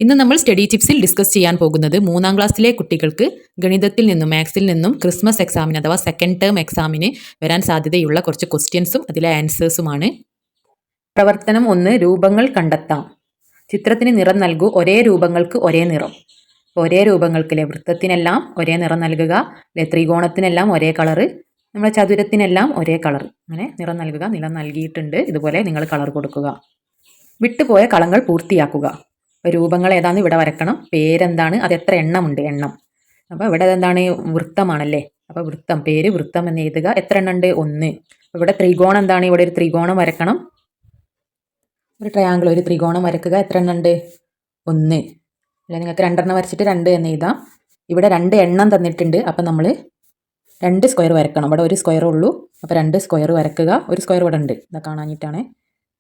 ഇന്ന് നമ്മൾ study ടിപ്സിൽ discuss ചെയ്യാൻ പോകുന്നത് 3-ാം ക്ലാസ്സിലെ കുട്ടികൾക്ക് ഗണിതത്തിൽ നിന്നും മാത്സിൽ നിന്നും ക്രിസ്മസ് എക്സാമിന് അഥവാ സെക്കൻഡ് ടേം എക്സാമിന് വരാൻ സാധ്യതയുള്ള കുറച്ച് ക്വസ്റ്റ്യൻസും അതിലെ ആൻസേഴ്സുമാണ്. പ്രവർത്തനം 1, രൂപങ്ങൾ കണ്ടെത്താം. ചിത്രത്തിന് നിറം നൽകൂ. ഒരേ രൂപങ്ങൾക്ക് ഒരേ നിറം. ഒരേ രൂപങ്ങൾക്കില്ലേ, വൃത്തത്തിനെല്ലാം ഒരേ നിറം നൽകുക, ത്രികോണത്തിനെല്ലാം ഒരേ കളറ്, നമ്മുടെ ചതുരത്തിനെല്ലാം ഒരേ കളർ. അങ്ങനെ നിറം നൽകുക. നിറം നൽകിയിട്ടുണ്ട്. ഇതുപോലെ നിങ്ങൾ കളർ കൊടുക്കുക. വിട്ടുപോയ കളങ്ങൾ പൂർത്തിയാക്കുക. രൂപങ്ങൾ ഏതാണെന്ന് ഇവിടെ വരക്കണം. പേരെന്താണ്, അത് എത്ര എണ്ണമുണ്ട്, എണ്ണം. അപ്പോൾ ഇവിടെ എന്താണ്, വൃത്തമാണല്ലേ. അപ്പോൾ വൃത്തം, പേര് വൃത്തം എന്ന് എഴുതുക. എത്ര എണ്ണം ഉണ്ട്, 1. ഇവിടെ ത്രികോണം എന്താണ്, ഇവിടെ ഒരു ത്രികോണം വരക്കണം. ഒരു ട്രയാങ്കിൾ, ഒരു ത്രികോണം വരക്കുക. എത്ര എണ്ണം ഉണ്ട്, 1. അല്ലെ, നിങ്ങൾക്ക് 2 എണ്ണം വരച്ചിട്ട് 2 എന്ന് എഴുതാം. ഇവിടെ 2 എണ്ണം തന്നിട്ടുണ്ട്. അപ്പം നമ്മൾ 2 സ്ക്വയർ വരക്കണം. ഇവിടെ ഒരു സ്ക്വയറേ ഉള്ളൂ. അപ്പോൾ 2 സ്ക്വയർ വരക്കുക. ഒരു സ്ക്വയർ ഇവിടെ ഉണ്ട്, ഇതാ കാണാനിട്ടാണ്.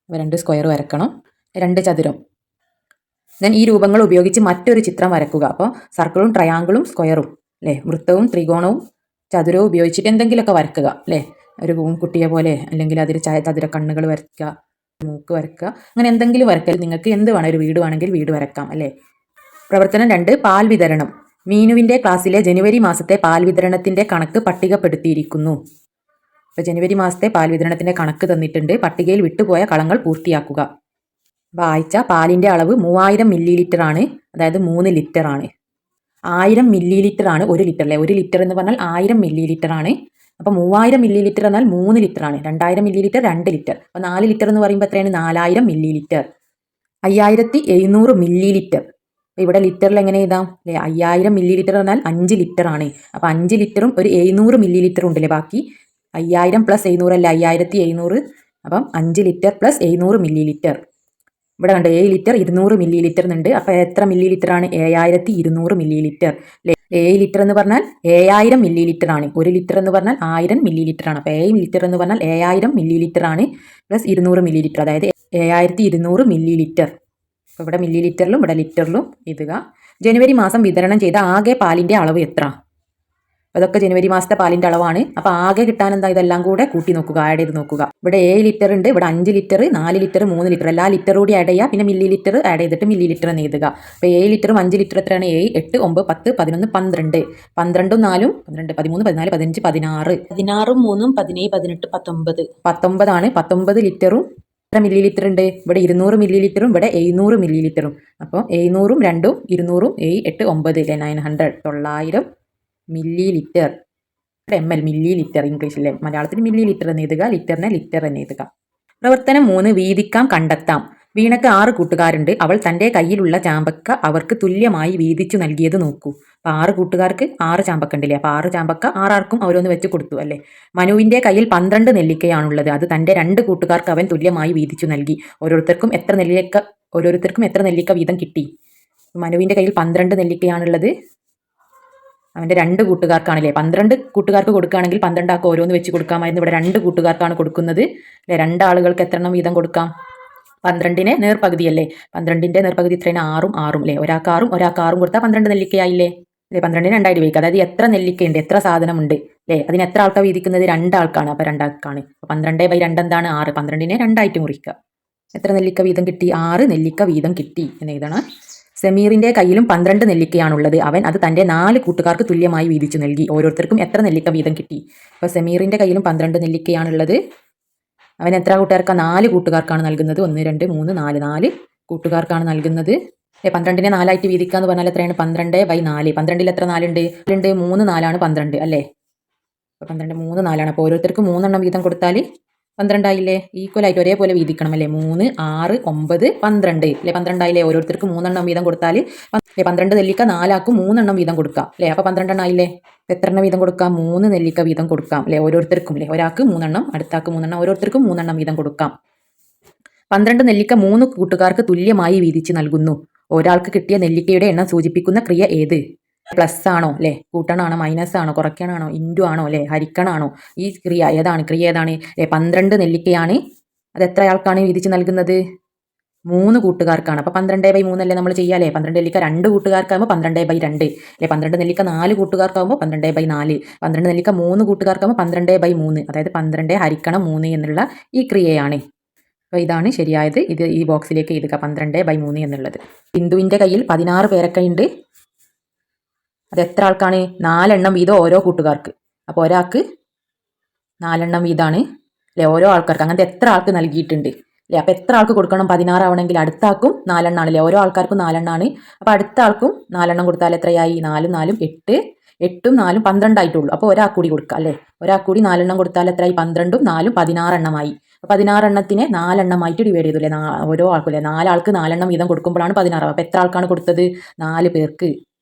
അപ്പോൾ 2 സ്ക്വയർ വരക്കണം. 2 ചതുരം. ദെൻ ഈ രൂപങ്ങൾ ഉപയോഗിച്ച് മറ്റൊരു ചിത്രം വരക്കുക. അപ്പോൾ സർക്കിളും ട്രയാങ്കിളും സ്ക്വയറും അല്ലേ, വൃത്തവും ത്രികോണവും ചതുരവും ഉപയോഗിച്ചിട്ട് എന്തെങ്കിലുമൊക്കെ വരക്കുക അല്ലേ. ഒരു കുട്ടിയെ പോലെ, അല്ലെങ്കിൽ അതിൽ ചതുര കണ്ണുകൾ വരയ്ക്കുക, മൂക്ക് വരയ്ക്കുക, അങ്ങനെ എന്തെങ്കിലും വരയ്ക്കൽ. നിങ്ങൾക്ക് എന്ത് വേണം, ഒരു വീട് വേണമെങ്കിൽ വീട് വരക്കാം അല്ലേ. പ്രവർത്തനം 2, പാൽ വിതരണം. മീനുവിൻ്റെ ക്ലാസ്സിലെ ജനുവരി മാസത്തെ പാൽ വിതരണത്തിൻ്റെ കണക്ക് പട്ടികപ്പെടുത്തിയിരിക്കുന്നു. അപ്പോൾ ജനുവരി മാസത്തെ പാൽ വിതരണത്തിൻ്റെ കണക്ക് തന്നിട്ടുണ്ട്. പട്ടികയിൽ വിട്ടുപോയ കളങ്ങൾ പൂർത്തിയാക്കുക. അപ്പോൾ ആഴ്ച പാലിൻ്റെ അളവ് 3000 മില്ലി ലിറ്റർ ആണ്, അതായത് 3 ലിറ്റർ ആണ്. 1000 മില്ലി ലിറ്റർ ആണ് 1 ലിറ്റർ അല്ലേ. 1 ലിറ്റർ എന്ന് പറഞ്ഞാൽ 1000 മില്ലി ലിറ്റർ ആണ്. അപ്പോൾ 3000 മില്ലി ലിറ്റർ എന്നാൽ 3 ലിറ്റർ ആണ്. 2000 മില്ലി ലിറ്റർ 2 ലിറ്റർ. അപ്പോൾ 4 ലിറ്റർ എന്ന് പറയുമ്പോൾ എത്രയാണ്, 4000 മില്ലി ലിറ്റർ. 5700 milli litre. ഇവിടെ ലിറ്ററിൽ എങ്ങനെ എഴുതാം അല്ലേ, 5000 മില്ലി ലിറ്റർ എന്നാൽ 5 ലിറ്റർ ആണ്. അപ്പോൾ 5 ലിറ്ററും ഒരു 700 മില്ലി ലിറ്റർ ഉണ്ടല്ലേ, ബാക്കി 5000 പ്ലസ് 700 അല്ല, 5700. അപ്പം 5 ലിറ്റർ പ്ലസ് 700 മില്ലി ലിറ്റർ. ഇവിടെ കണ്ട് 7 ലിറ്റർ 200 മില്ലി ലിറ്റർ എന്നുണ്ട്. അപ്പോൾ എത്ര മില്ലി ലിറ്റർ ആണ്, 7200 മില്ലി ലിറ്റർ. 7 ലിറ്റർ എന്ന് പറഞ്ഞാൽ 7000 മില്ലി ലിറ്റർ ആണ്. 1 ലിറ്റർ എന്ന് പറഞ്ഞാൽ 1000 മില്ലി ലിറ്റർ ആണ്. അപ്പോൾ 7 ലിറ്റർ എന്ന് പറഞ്ഞാൽ 7000 മില്ലി ലിറ്റർ ആണ്, പ്ലസ് 200 മില്ലി ലിറ്റർ, അതായത് 7200 മില്ലി ലിറ്റർ. അപ്പോൾ ഇവിടെ മില്ലി ലിറ്ററിലും ഇവിടെ ലിറ്ററിലും എഴുതുക. ജനുവരി മാസം വിതരണം ചെയ്ത ആകെ പാലിൻ്റെ അളവ് എത്ര? അതൊക്കെ ജനുവരി മാസത്തെ പാലിൻ്റെ അളവാണ്. അപ്പോൾ ആകെ കിട്ടാൻ എന്താ, ഇതെല്ലാം കൂടെ കൂട്ടി നോക്കുക, ആഡ് ചെയ്ത് നോക്കുക. ഇവിടെ 7 ലിറ്റർ ഉണ്ട്, ഇവിടെ 5 ലിറ്റർ, 4 ലിറ്റർ, 3 ലിറ്റർ, എല്ലാ ലിറ്റർ കൂടി ആഡ് ചെയ്യുക. പിന്നെ മില്ലി ലിറ്റർ ആഡ് ചെയ്തിട്ട് മില്ലി ലിറ്റർ എന്ന് എഴുതുക. അപ്പോൾ 7 ലിറ്ററും 5 ലിറ്റർ എത്രയാണ്, 7, 8, 9, 10, 11, 12. 12ഉം 4ഉം 12, 13, 14, 15, 16. 16ഉം 3ഉം 17, 18, 19. 19 ആണ്. 19 ലിറ്ററും എത്ര മില്ലി ലിറ്റർ ഉണ്ട്, ഇവിടെ 200 മില്ലി ലിറ്ററും ഇവിടെ 700 മില്ലി ലിറ്ററും. അപ്പോൾ 700ഉം 2ഉം 200ഉം 7, 8, 9 അല്ലേ, 900, 900 millilitre. ml millilitre ഇംഗ്ലീഷിലെ, മലയാളത്തിൽ മില്ലി ലിറ്റർ എന്ന് എഴുതുക, ലിറ്ററിനെ ലിറ്റർ എന്ന് എഴുതുക. പ്രവർത്തനം 3, വീതിക്കാം കണ്ടെത്താം. വീണക്ക് 6 കൂട്ടുകാരുണ്ട്. അവൾ തൻ്റെ കയ്യിലുള്ള ചാമ്പക്ക അവർക്ക് തുല്യമായി വീതിച്ചു നൽകിയത് നോക്കൂ. അപ്പോൾ 6 കൂട്ടുകാർക്ക് 6 ചാമ്പക്ക ഉണ്ടല്ലേ. അപ്പോൾ 6 ചാമ്പക്ക 6 ഓരോന്ന് വെച്ച് കൊടുത്തു അല്ലേ. മനുവിൻ്റെ കയ്യിൽ 12 നെല്ലിക്കയാണുള്ളത്. അത് തൻ്റെ 2 കൂട്ടുകാർക്ക് അവൻ തുല്യമായി വീതിച്ചു നൽകി. ഓരോരുത്തർക്കും എത്ര നെല്ലിക്ക വീതം കിട്ടി? മനുവിൻ്റെ കയ്യിൽ 12 നെല്ലിക്കയാണുള്ളത്. അവൻ്റെ 2 കൂട്ടുകാർക്കാണല്ലേ. 12 കൂട്ടുകാർക്ക് കൊടുക്കുകയാണെങ്കിൽ 12 ആൾക്ക് ഓരോന്ന് വെച്ച് കൊടുക്കാമായിരുന്നു. ഇവിടെ 2 കൂട്ടുകാർക്കാണ് കൊടുക്കുന്നത് അല്ലേ. 2 ആളുകൾക്ക് എത്ര എണ്ണം വീതം കൊടുക്കാം? 12നെ നേർപകുതിയല്ലേ. 12ൻ്റെ നേർപകുതി എത്രയാണ്, 6ഉം 6ഉം അല്ലേ. ഒരാൾക്ക് 6ഉം കൊടുത്താൽ 12 നെല്ലിക്കയായില്ലേ അല്ലേ. 12നെ 2 ആയിട്ട് വീതിക്കുക. അതായത് എത്ര നെല്ലിക്കയുണ്ട്, എത്ര സാധനമുണ്ട് അല്ലേ. അതിന് എത്ര ആൾക്കാണ് വീതിക്കുന്നത്, 2 ആൾക്കാണ്. അപ്പോൾ 2 ആൾക്കാണ്. അപ്പോൾ 12/2 എന്താണ്, 6. 12നെ 2 ആയിട്ട് മുറിക്കുക. എത്ര നെല്ലിക്ക വീതം കിട്ടി, 6 നെല്ലിക്ക വീതം കിട്ടി എന്ന് എഴുതണം. സമീറിൻ്റെ കയ്യിലും 12 നെല്ലിക്കയാണുള്ളത്. അവൻ അത് തൻ്റെ 4 കൂട്ടുകാർക്ക് തുല്യമായി വീതിച്ചു നൽകി. ഓരോരുത്തർക്കും എത്ര നെല്ലിക്ക വീതം കിട്ടി? അപ്പോൾ സമീറിൻ്റെ കയ്യിലും 12 നെല്ലിക്കയാണുള്ളത്. അവൻ എത്ര കൂട്ടുകാർക്കാണ്, 4 കൂട്ടുകാർക്കാണ് നൽകുന്നത്. 1, 2, 3, 4, 4 കൂട്ടുകാർക്കാണ് നൽകുന്നത്. 12നെ 4 ആയിട്ട് വീതിക്കുക എന്ന് പറഞ്ഞാൽ എത്രയാണ്, 12/4. 12ൽ എത്ര 4 ഉണ്ട്, 3 4ആണ് 12 അല്ലേ. അപ്പോൾ 12 3 4ആണ്. അപ്പോൾ ഓരോരുത്തർക്ക് 3 എണ്ണം വീതം കൊടുത്താൽ 12 ആയില്ലേ. ഈക്വലായിട്ട് ഒരേപോലെ വീതിക്കണം അല്ലേ. 3, 6, 9, 12 അല്ലേ. 12 ആയില്ലേ. ഓരോരുത്തർക്ക് 3 എണ്ണം വീതം കൊടുത്താൽ 12 നെല്ലിക്ക 4 ആൾക്ക് 3 എണ്ണം വീതം കൊടുക്കാം അല്ലേ. അപ്പോൾ 12 എണ്ണം ആയില്ലേ. എത്ര എണ്ണം വീതം കൊടുക്കാം, 3 നെല്ലിക്ക വീതം കൊടുക്കാം അല്ലേ. ഓരോരുത്തർക്കും അല്ലേ, ഒരാൾക്ക് 3 എണ്ണം, അടുത്താൾക്ക് 3 എണ്ണം, ഓരോരുത്തർക്കും 3 എണ്ണം വീതം കൊടുക്കാം. 12 നെല്ലിക്ക 3 കൂട്ടുകാർക്ക് തുല്യമായി വീതിച്ച് നൽകുന്നു. ഒരാൾക്ക് കിട്ടിയ നെല്ലിക്കയുടെ എണ്ണം സൂചിപ്പിക്കുന്ന ക്രിയ ഏത്? പ്ലസ് ആണോ അല്ലേ, കൂട്ടണാണോ, മൈനസ് ആണോ, കുറയ്ക്കണാണോ, ഇൻറ്റു ആണോ അല്ലേ, ഹരിക്കണാണോ? ഈ ക്രിയ ഏതാണ്, ക്രിയ ഏതാണ്? 12 നെല്ലിക്കയാണ്. അത് എത്ര ആൾക്കാണ് വീതിച്ച് നൽകുന്നത്? 3 കൂട്ടുകാർക്കാണ്. അപ്പോൾ 12/3 അല്ലേ നമ്മൾ ചെയ്യാല്ലേ. 12 നെല്ലിക്ക 2 കൂട്ടുകാർക്കാകുമ്പോൾ 12/2 അല്ലേ. 12 നെല്ലിക്ക 4 കൂട്ടുകാർക്കാകുമ്പോൾ 12/4. 12 നെല്ലിക്ക 3 കൂട്ടുകാർക്കാകുമ്പോൾ 12/3, അതായത് 12 ഹരിക്കണം 3 എന്നുള്ള ഈ ക്രിയയാണ്. അപ്പോൾ ഇതാണ് ശരിയായത്. ഇത് ഈ ബോക്സിലേക്ക് എഴുതുക 12/3 എന്നുള്ളത്. ബിന്ദുവിൻ്റെ കയ്യിൽ 16 പേരക്കയുണ്ട്. അത് എത്ര ആൾക്കാണ്? 4 എണ്ണം വീതം ഓരോ കൂട്ടുകാർക്ക്. അപ്പോൾ ഒരാൾക്ക് 4 എണ്ണം വീതമാണ് അല്ലേ, ഓരോ ആൾക്കാർക്ക്. അങ്ങനത്തെ എത്ര ആൾക്ക് നൽകിയിട്ടുണ്ട് അല്ലേ. അപ്പോൾ എത്ര ആൾക്ക് കൊടുക്കണം? 16 ആവണമെങ്കിൽ അടുത്ത ആൾക്കും 4 എണ്ണമാണ് അല്ലേ, ഓരോ ആൾക്കാർക്കും 4 എണ്ണമാണ്. അപ്പോൾ അടുത്ത ആൾക്കും 4 എണ്ണം കൊടുത്താൽ എത്രയായി? 4 4 8, 8 4 12 ആയിട്ടുള്ളൂ. അപ്പോൾ ഒരാൾക്ക് കൂടി കൊടുക്കുക അല്ലേ. ഒരാൾക്ക് കൂടി 4 എണ്ണം കൊടുത്താൽ എത്രയായി? 12 4 16 എണ്ണമായി. അപ്പോൾ 16 എണ്ണത്തിനെ 4 എണ്ണമായിട്ട് ഡിവൈഡ് ചെയ്തു അല്ലേ, ഓരോ ആൾക്കും അല്ലേ. 4 ആൾക്ക് 4 എണ്ണം വീതം കൊടുക്കുമ്പോഴാണ് 16 ആവുക. അപ്പോൾ എത്ര ആൾക്കാണ് കൊടുത്തത്? 4 പേർക്ക്.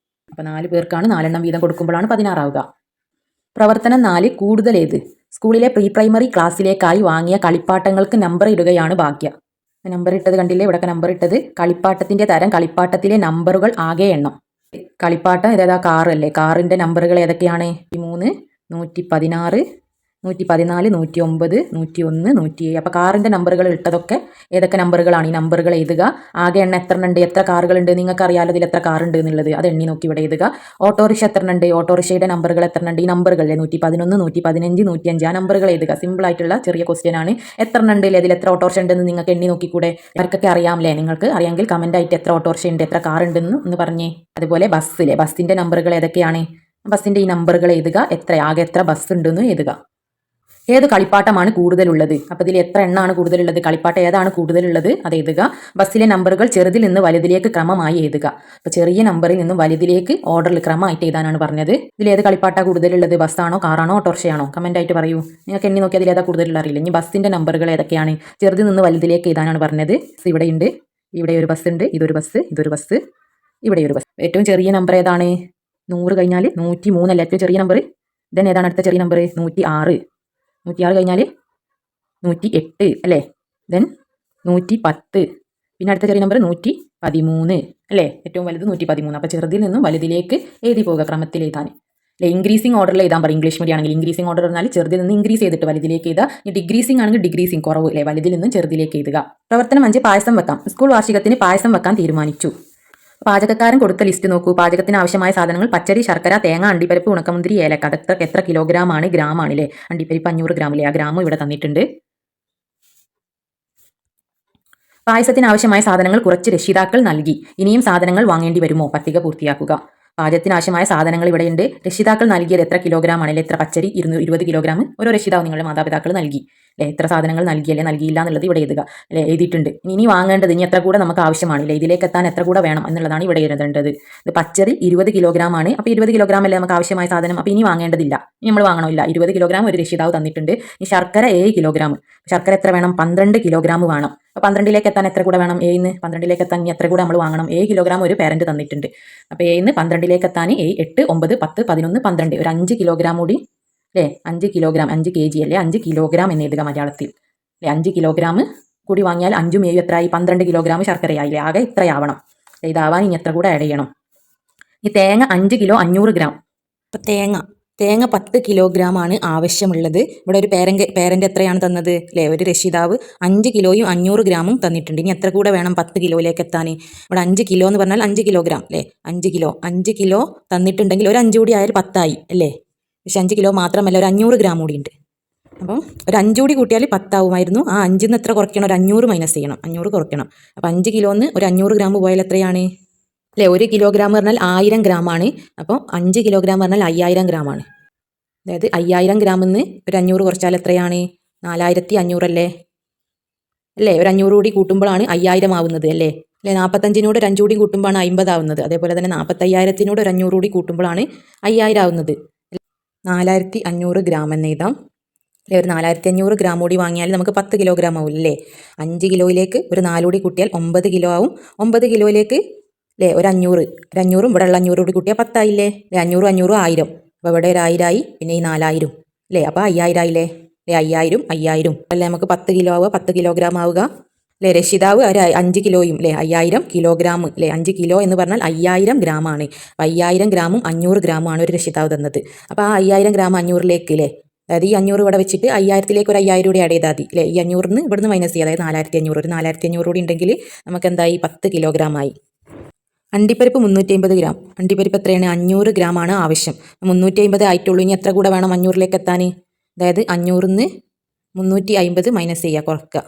അപ്പോൾ 4 പേർക്കാണ് 4 എണ്ണം വീതം കൊടുക്കുമ്പോഴാണ് 16 ആവുക. പ്രവർത്തനം 4 കൂടുതൽ ഏത്? സ്കൂളിലെ പ്രീ പ്രൈമറി ക്ലാസ്സിലേക്കായി വാങ്ങിയ കളിപ്പാട്ടങ്ങൾക്ക് നമ്പർ ഇടുകയാണ് ഭാഗ്യ. നമ്പർ ഇട്ടത് കണ്ടില്ലേ, ഇവിടെ നമ്പർ ഇട്ടത്. കളിപ്പാട്ടത്തിൻ്റെ തരം, കളിപ്പാട്ടത്തിലെ നമ്പറുകൾ, ആകെ എണ്ണം. കളിപ്പാട്ടം ഏതാ? കാറല്ലേ. കാറിൻ്റെ നമ്പറുകൾ ഏതൊക്കെയാണ്? 3, 116, 114, 109, 101, 107. അപ്പോൾ കാറിൻ്റെ നമ്പറുകൾ ഇട്ടതൊക്കെ ഏതൊക്കെ നമ്പറുകളാണ്? ഈ നമ്പറുകൾ എഴുതുക. ആകെ എണ്ണം എത്ര ഉണ്ട്? എത്ര കാറുകളുണ്ട്? നിങ്ങൾക്ക് അറിയാലോ ഇതിൽ എത്ര കാറുണ്ട് എന്നുള്ളത്. അത് എണ്ണി നോക്കി ഇവിടെ എഴുതുക. ഓട്ടോറിക്ഷ എത്ര ഉണ്ട്? ഓട്ടോറിക്ഷയുടെ നമ്പറുകൾ എത്ര ഉണ്ട്? ഈ നമ്പറുകളിലെ 111, 115, 105 ആ നമ്പറുകൾ എഴുതുക. സിമ്പിൾ ആയിട്ടുള്ള ചെറിയ ക്വസ്റ്റ്യൻ ആണ്. എത്ര ഉണ്ട് അല്ലേ, അതിൽ എത്ര ഓട്ടോറിക്ഷ ഉണ്ടെന്ന് നിങ്ങൾക്ക് എണ്ണി നോക്കിക്കൂടെ? ആർക്കൊക്കെ അറിയാമല്ലേ? നിങ്ങൾക്ക് അറിയാമെങ്കിൽ കമൻ്റ് ആയിട്ട് എത്ര ഓട്ടോറിക്ഷ ഉണ്ട്, എത്ര കാർ ഉണ്ടെന്ന് ഒന്ന് പറഞ്ഞേ. അതുപോലെ ബസ്സിലെ, ബസ്സിൻ്റെ നമ്പറുകൾ ഏതൊക്കെയാണ്? ബസ്സിൻ്റെ ഈ നമ്പറുകൾ എഴുതുക. ആകെ എത്ര ബസ് ഉണ്ടെന്ന് എഴുതുക. ഏത് കളിപ്പാട്ടമാണ് കൂടുതലുള്ളത്? അപ്പോൾ ഇതിൽ എത്ര എണ്ണമാണ് കൂടുതലുള്ളത്? കളിപ്പാട്ടം ഏതാണ് കൂടുതലുള്ളത് അത് എഴുതുക. ബസ്സിലെ നമ്പറുകൾ ചെറുതിൽ നിന്ന് വലുതിലേക്ക് ക്രമമായി എഴുതുക. അപ്പോൾ ചെറിയ നമ്പറിൽ നിന്നും വലുതിലേക്ക് ഓർഡറിൽ ക്രമമായിട്ട് എഴുതാനാണ് പറഞ്ഞത്. ഇതിൽ ഏത് കളിപ്പാട്ടാണ് കൂടുതലുള്ളത്? ബസ്സാണോ, കാറാണോ, ഓട്ടോറിക്ഷയാണോ? കമൻ്റ് ആയിട്ട് പറയൂ. നിങ്ങൾക്ക് എണ്ണി നോക്കി അതിൽ ഏതാ കൂടുതലുള്ള അറിയില്ല. ഇനി ബസ്സിൻ്റെ നമ്പറുകൾ ഏതൊക്കെയാണ്? ചെറുതിൽ നിന്ന് വലുതിലേക്ക് എഴുതാനാണ് പറഞ്ഞത്. ഇവിടെയുണ്ട്, ഇവിടെ ഒരു ബസ് ഉണ്ട്, ഇതൊരു ബസ്, ഇതൊരു ബസ്, ഇവിടെ ഒരു ബസ്. ഏറ്റവും ചെറിയ നമ്പർ ഏതാണ്? 100 കഴിഞ്ഞാൽ 103 അല്ലേ ഏറ്റവും ചെറിയ നമ്പർ. ദെൻ ഏതാണ് അടുത്ത ചെറിയ നമ്പർ? 106. 106 കഴിഞ്ഞാൽ 108 അല്ലേ. ദെൻ 110. പിന്നെ അടുത്ത ചെറിയ നമ്പർ 113 അല്ലേ. ഏറ്റവും വലുത് 113. അപ്പോൾ ചെറുതിൽ നിന്നും വലുതിലേക്ക് എഴുതി പോകുക, ക്രമത്തിൽ എഴുതാൻ അല്ലേ. ഇൻക്രീസിങ് ഓർഡറിൽ എഴുതാൻ പറയും. ഇംഗ്ലീഷ് മീഡിയം ആണെങ്കിൽ ഇൻക്രീസിങ് ഓർഡർ പറഞ്ഞാൽ ചെറുതിൽ നിന്ന് ഇൻക്രീസ് ചെയ്തിട്ട് വലുതിലേക്ക് എഴുതുക. ഈ ഡിഗ്രീസിങ് ആണെങ്കിൽ ഡിഗ്രീസിങ് കുറവ് അല്ലേ, വലുതിൽ നിന്നും ചെറുതിലേക്ക് എഴുതുക. പ്രവർത്തനം 5 പായസം വെക്കാം. സ്കൂൾ വാർഷികത്തിന് പായസം വെക്കാൻ തീരുമാനിച്ചു. പാചകക്കാരൻ കൊടുത്ത ലിസ്റ്റ് നോക്കൂ. പാചകത്തിന് ആവശ്യമായ സാധനങ്ങൾ: പച്ചരി, ശർക്കര, തേങ്ങ, അണ്ടിപ്പരിപ്പ്, ഉണക്കമുന്തിരി, ഏലക്ക. അതൊക്കെ എത്ര കിലോഗ്രാം ആണ്? ഗ്രാം ആണല്ലേ. അണ്ടിപ്പരിപ്പ് 500 ഗ്രാം അല്ലേ, ആ ഗ്രാമും ഇവിടെ തന്നിട്ടുണ്ട്. പായസത്തിന് ആവശ്യമായ സാധനങ്ങൾ കുറച്ച് രക്ഷിതാക്കൾ നൽകി. ഇനിയും സാധനങ്ങൾ വാങ്ങേണ്ടി വരുമോ? പട്ടിക പൂർത്തിയാക്കുക. പാചകത്തിന് ആവശ്യമായ സാധനങ്ങൾ ഇവിടെയുണ്ട്. രക്ഷിതാക്കൾ നൽകിയത് എത്ര കിലോഗ്രാം ആണല്ലേ? എത്ര പച്ചരി? 20 കിലോഗ്രാം ഓരോ രക്ഷിതാവ് നിങ്ങളുടെ മാതാപിതാക്കൾ നൽകി അല്ലേ. എത്ര സാധനങ്ങൾ നൽകിയല്ലേ, നൽകിയില്ല എന്നുള്ളത് ഇവിടെ എഴുതുക അല്ലേ, എഴുതിയിട്ടുണ്ട്. ഇനി വാങ്ങേണ്ടത് ഇനി എത്ര കൂടെ നമുക്ക് ആവശ്യമാണല്ലേ, ഇതിലേക്ക് എത്താൻ എത്ര കൂടെ വേണം എന്നുള്ളതാണ് ഇവിടെ എഴുതേണ്ടത്. ഇത് പച്ചരി 20 കിലോഗ്രാം ആണ്. അപ്പോൾ 20 കിലോഗ്രാം അല്ലേ നമുക്ക് ആവശ്യമായ സാധനം. അപ്പോൾ ഇനി വാങ്ങേണ്ടതില്ല, ഇനി നമ്മൾ വാങ്ങണമില്ല. 20 കിലോഗ്രാം ഒരു രക്ഷിതാവ് തന്നിട്ടുണ്ട്. ഈ ശർക്കര 7 കിലോഗ്രാം. ശർക്കര എത്ര വേണം? 12 കിലോഗ്രാം വേണം. അപ്പോൾ 12ലേക്ക് എത്താൻ എത്ര കൂടെ വേണം? 7ന്ന് 12ലേക്ക് എത്താൻ ഇനി എത്ര കൂടെ നമ്മൾ വാങ്ങണം? 7 കിലോഗ്രാം ഒരു പേരൻറ്റ് തന്നിട്ടുണ്ട്. അപ്പോൾ 7ന്ന് 12ലേക്ക് എത്താൻ 7, 8, 9, 10, 11, 12 ഒരു 5 കിലോഗ്രാം കൂടി അല്ലേ. 5 കിലോഗ്രാം, 5 kg അല്ലേ, 5 കിലോഗ്രാം എന്ന് എഴുതുക മലയാളത്തിൽ അല്ലേ. 5 കിലോഗ്രാം കൂടി വാങ്ങിയാൽ 5ഉം 7ഉം എത്രയായി? 12 കിലോഗ്രാം ശർക്കരയായില്ലേ. ആകെ ഇത്രയാവണം. ഇതാവാൻ ഇനി എത്ര കൂടെ ആഡ് ചെയ്യണം? ഈ തേങ്ങ 5 കിലോ 500 ഗ്രാം. അപ്പോൾ തേങ്ങ 10 കിലോഗ്രാം ആണ് ആവശ്യമുള്ളത്. ഇവിടെ ഒരു പേരൻ്റ് എത്രയാണ് തന്നത് അല്ലേ, ഒരു രക്ഷിതാവ് 5 കിലോയും 500 ഗ്രാമും തന്നിട്ടുണ്ട്. ഇനി എത്ര കൂടെ വേണം 10 കിലോയിലേക്ക് എത്താൻ? ഇവിടെ 5 കിലോ എന്ന് പറഞ്ഞാൽ 5 കിലോഗ്രാം അല്ലേ. 5 കിലോ തന്നിട്ടുണ്ടെങ്കിൽ ഒരു 5 കൂടി ആയാൽ 10 ആയി അല്ലേ. പക്ഷെ 5 കിലോ മാത്രമല്ല, ഒരു 500 ഗ്രാം കൂടി ഉണ്ട്. അപ്പം ഒരു 5 കൂടി കൂട്ടിയാൽ 10 ആവുമായിരുന്നു. ആ 5ന്ന് എത്ര കുറയ്ക്കണം? ഒരു 500 മൈനസ് ചെയ്യണം, 500 കുറയ്ക്കണം. അപ്പോൾ 5 കിലോന്ന് ഒരു 500 ഗ്രാം പോയാൽ എത്രയാണ് അല്ലേ. 1 കിലോഗ്രാം പറഞ്ഞാൽ 1000 ഗ്രാം ആണ്. അപ്പോൾ 5 കിലോഗ്രാം പറഞ്ഞാൽ 5000 ഗ്രാം ആണ്. അതായത് 5000 ഗ്രാമിന്ന് ഒരു 500 കുറച്ചാൽ എത്രയാണ്? 4500 അല്ലേ. ഒരു 500 കൂടി കൂട്ടുമ്പോഴാണ് 5000 ആവുന്നത് അല്ലേ. 45നോട് ഒരു 5 കൂടി കൂട്ടുമ്പോഴാണ് 50 ആവുന്നത്. അതേപോലെ തന്നെ 45,000നോട് ഒരു 500 കൂടി കൂട്ടുമ്പോഴാണ് 5000 ആവുന്നത്. 4500 ഗ്രാം എന്ന് എഴുതാം അല്ലേ. ഒരു 4500 ഗ്രാം കൂടി വാങ്ങിയാൽ നമുക്ക് 10 കിലോഗ്രാം ആവും അല്ലേ. 5 കിലോയിലേക്ക് ഒരു 4 കൂടി കൂട്ടിയാൽ 9 കിലോ ആവും. 9 കിലോയിലേക്ക് അല്ലേ ഒരു 500, 500 ഇവിടെ ഉള്ള 500 കൂടി കൂട്ടിയാൽ 10 ആയില്ലേ. 500, 500, 1000. അപ്പോൾ ഇവിടെ ഒരു 1000 ആയി, പിന്നെ ഈ 4000 അല്ലേ. അപ്പോൾ 5000 ആയില്ലേ. 5000, 5000 അല്ലേ നമുക്ക് 10 കിലോ ആവുക, 10 കിലോഗ്രാം ആവുക അല്ലേ. രക്ഷിതാവ് ഒരു 5 കിലോയും അല്ലേ 5000 കിലോഗ്രാം അല്ലേ. 5 കിലോ എന്ന് പറഞ്ഞാൽ 5000 ഗ്രാമാണ്. 5000 ഗ്രാമും 500 ഗ്രാമുമാണ് ഒരു രക്ഷിതാവ് തന്നത്. അപ്പോൾ ആ 5000 ഗ്രാം 500ലേക്ക് അല്ലേ, അതായത് ഈ 500 ഇവിടെ വെച്ചിട്ട് 5000ലേക്ക് ഒരു 5000 കൂടി ആഡ് ചെയ്താൽ മതി അല്ലേ. ഈ 500ന്ന് ഇവിടുന്ന് മൈനസ് ചെയ്യുക, അതായത് 4500. ഒരു 4500 കൂടി ഉണ്ടെങ്കിൽ നമുക്ക് എന്തായി? 10 കിലോഗ്രാം ആയി. അണ്ടിപ്പരിപ്പ് 350 ഗ്രാം. അണ്ടിപ്പരിപ്പ് എത്രയാണ്? 500 ഗ്രാം ആണ് ആവശ്യം. 350 ആയിട്ടുള്ളൂ. ഇനി എത്ര കൂടെ വേണം 500ലേക്ക് എത്താൻ? അതായത് 500ന്ന് 350 മൈനസ് ചെയ്യുക, കുറക്കുക.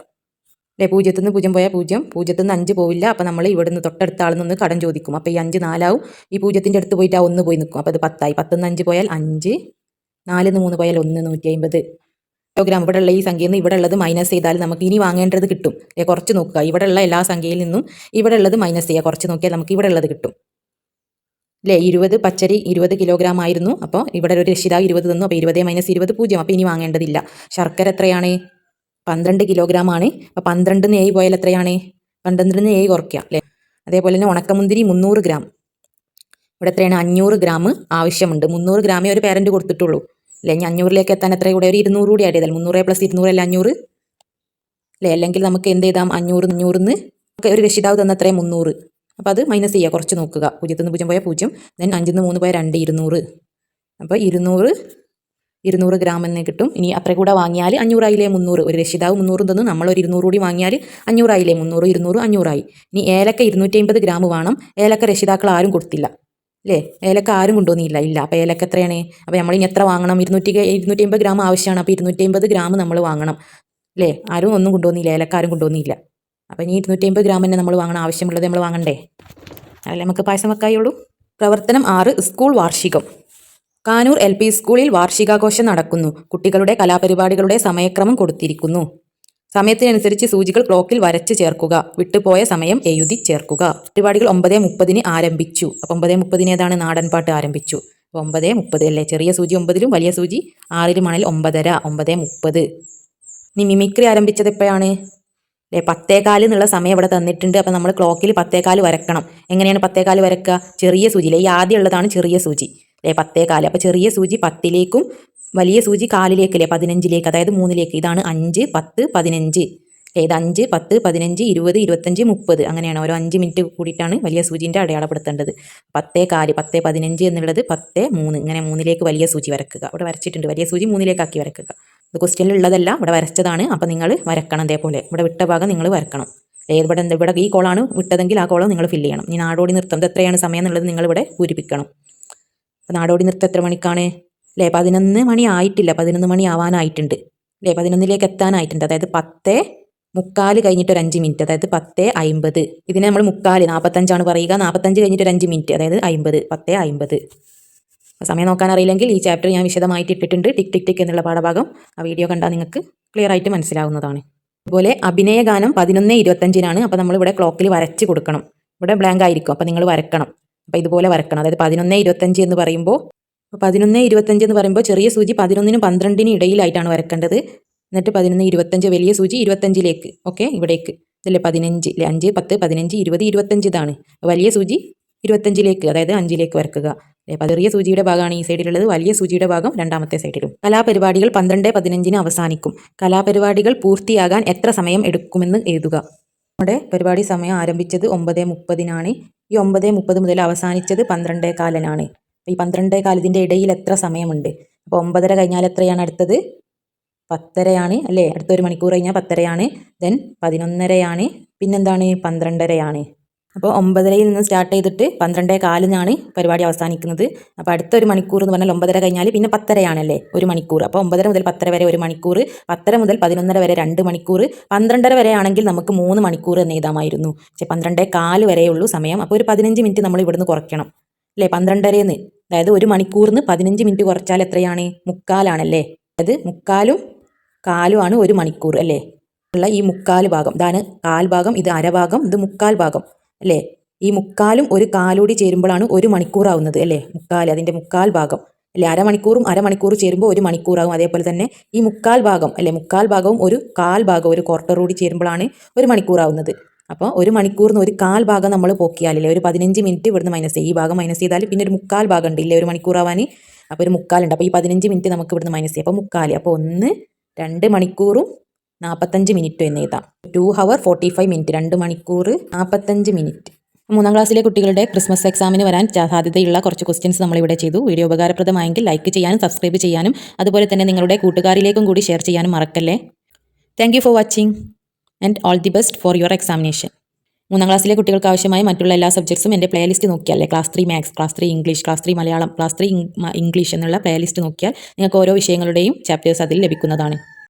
അല്ലേ? 0 നിന്ന് 0 പോയാൽ 0, 0 നിന്ന് 5 പോവില്ല. അപ്പോൾ നമ്മൾ ഇവിടുന്ന് തൊട്ടടുത്ത ആളിൽ നിന്ന് കടം ചോദിക്കും. അപ്പോൾ ഈ 5 4 ഈ 0ൻ്റെ അടുത്ത് പോയിട്ട് ആ 1 പോയി നിൽക്കും. അപ്പോൾ അത് 10 ആയി. 10 നിന്ന് 5 പോയാൽ 5, 4 നിന്ന് 3 പോയാൽ 1, 150 കിലോഗ്രാം. ഇവിടെ ഉള്ള ഈ സംഖ്യയിൽ നിന്ന് ഇവിടെ ഉള്ളത് മൈനസ് ചെയ്താൽ നമുക്ക് ഇനി വാങ്ങേണ്ടത് കിട്ടും. കുറച്ച് നോക്കുക. ഇവിടെ ഉള്ള എല്ലാ സംഖ്യയിൽ നിന്നും ഇവിടെ ഉള്ളത് മൈനസ് ചെയ്യുക. കുറച്ച് നോക്കിയാൽ നമുക്ക് ഇവിടെ ഉള്ളത് കിട്ടും. അല്ലേ? 20 പച്ചരി 20 കിലോഗ്രാം ആയിരുന്നു. അപ്പോൾ ഇവിടെ ഒരു രക്ഷിതാവ് 20 തന്നു. അപ്പോൾ 20 - 20 0. അപ്പോൾ ഇനി വാങ്ങേണ്ടതില്ല. ശർക്കര എത്രയാണ്? 12 കിലോഗ്രാം ആണ്. അപ്പോൾ 12 7 പോയാൽ എത്രയാണ്? 12 7 കുറയ്ക്കുക. അല്ലേ? അതേപോലെ തന്നെ ഉണക്കമുന്തിരി 300 ഗ്രാം. ഇവിടെ എത്രയാണ്? 500 ഗ്രാം ആവശ്യമുണ്ട്. 300 ഗ്രാമേ ഒരു പേരൻറ്റ് കൊടുത്തിട്ടുള്ളൂ. അല്ലേ? ഇനി 500ലേക്ക് എത്താൻ എത്ര കൂടെ? ഒരു 200 കൂടി ആഡ് ചെയ്താൽ 300 + 200 അല്ല 500. അല്ലേ? അല്ലെങ്കിൽ നമുക്ക് എന്ത് ചെയ്താം? 500 500 ഒരു രക്ഷിതാവ് തന്ന എത്രയും 300. അപ്പോൾ അത് മൈനസ് ചെയ്യുക. കുറച്ച് നോക്കുക. 0 നിന്ന് 0 പോയാൽ 0, ദെൻ 5 നിന്ന് 3 പോയാൽ 2, 200. അപ്പോൾ 200 ഗ്രാം എന്ന് കിട്ടും. ഇനി അത്ര കൂടെ വാങ്ങിയാൽ 500 ആയില്ലേ? 300. ഒരു രക്ഷിതാവ് 300 തന്നു. നമ്മളൊരു 200 കൂടി വാങ്ങിയാൽ 500 ആയില്ലേ? 300 200 500 ആയി. ഇനി ഏലക്ക 250 ഗ്രാം വേണം. ഏലക്ക രക്ഷിതാക്കൾ ആരും കൊടുത്തില്ല. അല്ലേ? ഏലക്ക ആരും കൊണ്ടുവന്നില്ല. ഇല്ല. അപ്പോൾ ഏലക്ക എത്രയാണ്? അപ്പോൾ നമ്മൾ ഇനി എത്ര വാങ്ങണം? 250 ഗ്രാം ആവശ്യമാണ്. അപ്പോൾ 250 ഗ്രാം നമ്മൾ വാങ്ങണം. അല്ലേ? ആരും ഒന്നും കൊണ്ടുവന്നില്ല. ഏലക്ക ആരും കൊണ്ടുവന്നില്ല. അപ്പോൾ ഇനി 250 ഗ്രാം തന്നെ നമ്മൾ വാങ്ങണം. ആവശ്യമുള്ളത് നമ്മൾ വാങ്ങണ്ടേ? അതല്ലേ നമുക്ക് പായസം വെക്കായുള്ളൂ. പ്രവർത്തനം 6. സ്കൂൾ വാർഷികം. കാനൂർ LP സ്കൂളിൽ വാർഷികാഘോഷം നടക്കുന്നു. കുട്ടികളുടെ കലാപരിപാടികളുടെ സമയക്രമം കൊടുത്തിരിക്കുന്നു. സമയത്തിനനുസരിച്ച് സൂചികൾ ക്ലോക്കിൽ വരച്ച് ചേർക്കുക. വിട്ടുപോയ സമയം എഴുതി ചേർക്കുക. പരിപാടികൾ 9:30 ആരംഭിച്ചു. അപ്പോൾ 9:30 ഏതാണ്? നാടൻപാട്ട് ആരംഭിച്ചു. 9:30 അല്ലേ? ചെറിയ സൂചി 9ലും വലിയ സൂചി 6ലുമാണെങ്കിൽ 9:30. 9:30. ഇനി മിമിക്രി ആരംഭിച്ചത് എപ്പോഴാണ്? അല്ലേ? 10:15 എന്നുള്ള സമയം ഇവിടെ തന്നിട്ടുണ്ട്. അപ്പോൾ നമ്മൾ ക്ലോക്കിൽ 10:15 വരക്കണം. എങ്ങനെയാണ് 10:15 വരക്കുക? ചെറിയ സൂചിയിലെ ഈ ആദ്യം ഉള്ളതാണ് ചെറിയ സൂചി. അല്ലേ? 10:15. അപ്പോൾ ചെറിയ സൂചി 10ലേക്കും വലിയ സൂചി 4ലേക്ക്, 15ലേക്ക്, അതായത് 3ലേക്ക്. ഇതാണ് 5, 10, 15. ഇത് 5, 10, 15, 20, 25, 30. അങ്ങനെയാണ്. ഓരോ 5 മിനിറ്റ് കൂടിയിട്ടാണ് വലിയ സൂചിൻ്റെ അടയാളപ്പെടുത്തേണ്ടത്. 10:15, 10, 15 എന്നുള്ളത് 10, 3. ഇങ്ങനെ 3ലേക്ക് വലിയ സൂചി വരക്കുക. ഇവിടെ വരച്ചിട്ടുണ്ട്. വലിയ സൂചി 3ലേക്കാക്കി വരക്കുക. ഇത് ക്വസ്റ്റ്യനിൽ ഉള്ളതല്ല, ഇവിടെ വരച്ചതാണ്. അപ്പോൾ നിങ്ങൾ വരക്കണം. അതേപോലെ ഇവിടെ വിട്ട ഭാഗം നിങ്ങൾ വരക്കണം. ഇവിടെ ഈ കോളാണ് വിട്ടതെങ്കിൽ ആ കോളം നിങ്ങൾ ഫില്ല് ചെയ്യണം. ഇനി നാടോടി നൃത്തം ഇത് എത്രയാണ് സമയം എന്നുള്ളത് നിങ്ങളിവിടെ പൂരിപ്പിക്കണം. അപ്പോൾ നാടോടി നൃത്തം എത്ര മണിക്കാണ്? അല്ലേ? 11 മണി ആയിട്ടില്ല. 11 മണി ആവാനായിട്ടുണ്ട്. അല്ലേ? 11ലേക്ക് എത്താനായിട്ടുണ്ട്. അതായത് 10:45 കഴിഞ്ഞിട്ട് ഒരു 5 മിനിറ്റ്. അതായത് 10:50. ഇതിനെ നമ്മൾ 45 45 പറയുക. 45 കഴിഞ്ഞിട്ട് ഒരു 5 മിനിറ്റ്. അതായത് 50. 10:50. സമയം നോക്കാൻ അറിയില്ലെങ്കിൽ ഈ ചാപ്റ്റർ ഞാൻ വിശദമായിട്ട് ഇട്ടിട്ടുണ്ട്. ടിക് ടിക് ടിക് എന്നുള്ള പാഠഭാഗം ആ വീഡിയോ കണ്ടാൽ നിങ്ങൾക്ക് ക്ലിയർ ആയിട്ട് മനസ്സിലാവുന്നതാണ്. അതുപോലെ അഭിനയ ഗാനം 11:25 അപ്പോൾ നമ്മളിവിടെ ക്ലോക്കിൽ വരച്ച് കൊടുക്കണം. ഇവിടെ ബ്ലാങ്ക് ആയിരിക്കും. അപ്പോൾ നിങ്ങൾ വരക്കണം. അപ്പോൾ ഇതുപോലെ വരക്കണം. അതായത് 11:25 എന്ന് പറയുമ്പോൾ 11:25 എന്ന് പറയുമ്പോൾ ചെറിയ സൂചി 11നും 12നും ഇടയിലായിട്ടാണ് വരക്കേണ്ടത്. എന്നിട്ട് 11:25 വലിയ സൂചി 25ലേക്ക്. ഓക്കെ? ഇവിടേക്ക് ഇതല്ലേ 15, 5, 10, 15, 20, 25 ഇതാണ്. വലിയ സൂചി 25ലേക്ക്, അതായത് 5ലേക്ക് വരക്കുക. ചെറിയ സൂചിയുടെ ഭാഗമാണ് ഈ സൈഡിലുള്ളത്. വലിയ സൂചിയുടെ ഭാഗം രണ്ടാമത്തെ സൈഡിലും. കലാപരിപാടികൾ 12:15 അവസാനിക്കും. കലാപരിപാടികൾ പൂർത്തിയാകാൻ എത്ര സമയം എടുക്കുമെന്ന് എഴുതുക. നമ്മുടെ പരിപാടി സമയം ആരംഭിച്ചത് 9:30. ഈ 9:30 മുതൽ അവസാനിച്ചത് 12:15. ഈ 12:15 ഇതിൻ്റെ ഇടയിൽ എത്ര സമയമുണ്ട്? അപ്പോൾ 9:30 കഴിഞ്ഞാൽ എത്രയാണ് അടുത്തത്? 10:30 അല്ലേ? അടുത്തൊരു മണിക്കൂർ കഴിഞ്ഞാൽ 10:30. ദെൻ 11:30. പിന്നെന്താണ്? 12:30. അപ്പോൾ 9:30 നിന്ന് സ്റ്റാർട്ട് ചെയ്തിട്ട് 12:15 പരിപാടി അവസാനിക്കുന്നത്. അപ്പോൾ അടുത്തൊരു മണിക്കൂർ എന്ന് പറഞ്ഞാൽ 9:30 കഴിഞ്ഞാൽ പിന്നെ 10:30 അല്ലേ? ഒരു മണിക്കൂർ. അപ്പോൾ 9:30 മുതൽ 10:30 വരെ 1 മണിക്കൂർ, 10:30 മുതൽ 11:30 വരെ 2 മണിക്കൂർ, 12:30 വരെ ആണെങ്കിൽ നമുക്ക് 3 മണിക്കൂർ എന്ന് എഴുതാമായിരുന്നു. പക്ഷേ 12:15 വരെയുള്ളൂ സമയം. അപ്പോൾ ഒരു 15 മിനിറ്റ് നമ്മൾ ഇവിടുന്ന് കുറയ്ക്കണം. അല്ലേ? 12:30 അതായത് 1 മണിക്കൂറിന് 15 മിനിറ്റ് കുറച്ചാൽ എത്രയാണ്? 3/4 അല്ലേ? അതായത് 3/4 കാലുമാണ് 1 മണിക്കൂർ അല്ലേ? ഉള്ള ഈ 3/4 ഭാഗം, ഇതാണ് 1/4 ഭാഗം, ഇത് അരഭാഗം, ഇത് 3/4 ഭാഗം അല്ലേ? ഈ 3/4ഉം 1 കാലൂടി ചേരുമ്പോഴാണ് 1 മണിക്കൂറാവുന്നത് അല്ലേ? 3/4 അതിൻ്റെ 3/4 ഭാഗം അല്ലേ? അരമണിക്കൂറും അരമണിക്കൂർ ചേരുമ്പോൾ 1 മണിക്കൂറാവും. അതേപോലെ തന്നെ ഈ 3/4 ഭാഗം അല്ലേ? 3/4 ഭാഗവും 1/4 ഭാഗം, 1 ക്വാർട്ടർ കൂടി ചേരുമ്പോഴാണ് 1 മണിക്കൂറാവുന്നത്. അപ്പോൾ 1 മണിക്കൂറിന് 1/4 ഭാഗം നമ്മൾ പോക്കിയാലില്ലേ? ഒരു 15 മിനിറ്റ് ഇവിടുന്ന് മൈനസ് ചെയ്യും. ഈ ഭാഗം മൈനസ് ചെയ്താൽ പിന്നെ ഒരു 3/4 ഭാഗം ഉണ്ട് ഇല്ലേ? 1 മണിക്കൂറാവാൻ. അപ്പോൾ ഒരു 3/4 ഉണ്ട്. അപ്പോൾ ഈ 15 മിനിറ്റ് നമുക്ക് ഇവിടുന്ന് മൈനസ് ചെയ്യും. അപ്പോൾ 3/4. അപ്പോൾ 1 2 മണിക്കൂറും 45 മിനിറ്റും എന്ന് എഴുതാം. 2 hour 45 minutes. 2 മണിക്കൂർ 45 മിനിറ്റ്. 3ാം ക്ലാസ്സിലെ കുട്ടികളുടെ ക്രിസ്മസ് എക്സാമിന് വരാൻ സാധ്യതയുള്ള കുറച്ച് ക്വസ്റ്റ്യൻസ് നമ്മളിവിടെ ചെയ്തു. വീഡിയോ ഉപകാരപ്രദമായെങ്കിൽ ലൈക്ക് ചെയ്യാനും സബ്സ്ക്രൈബ് ചെയ്യാനും അതുപോലെ തന്നെ നിങ്ങളുടെ കൂട്ടുകാരിലേക്കും കൂടി ഷെയർ ചെയ്യാനും മറക്കല്ലേ. Thank you for watching and all the best for your examination. 3ാം ക്ലാസ്സിലെ കുട്ടികൾക്ക് ആവശ്യമായ മറ്റുള്ള എല്ലാ സബ്ജക്ട്സും എൻ്റെ പ്ലേലിസ്റ്റ് നോക്കിയാലേ, class 3 maths, class 3 English, class 3 Malayalam, class 3 English എന്നുള്ള പ്ലേലിസ്റ്റ് നോക്കിയാൽ നിങ്ങൾക്ക് ഓരോ വിഷയങ്ങളുടെയും ചാപ്റ്റേഴ്സ് അതിൽ ലഭിക്കുന്നതാണ്.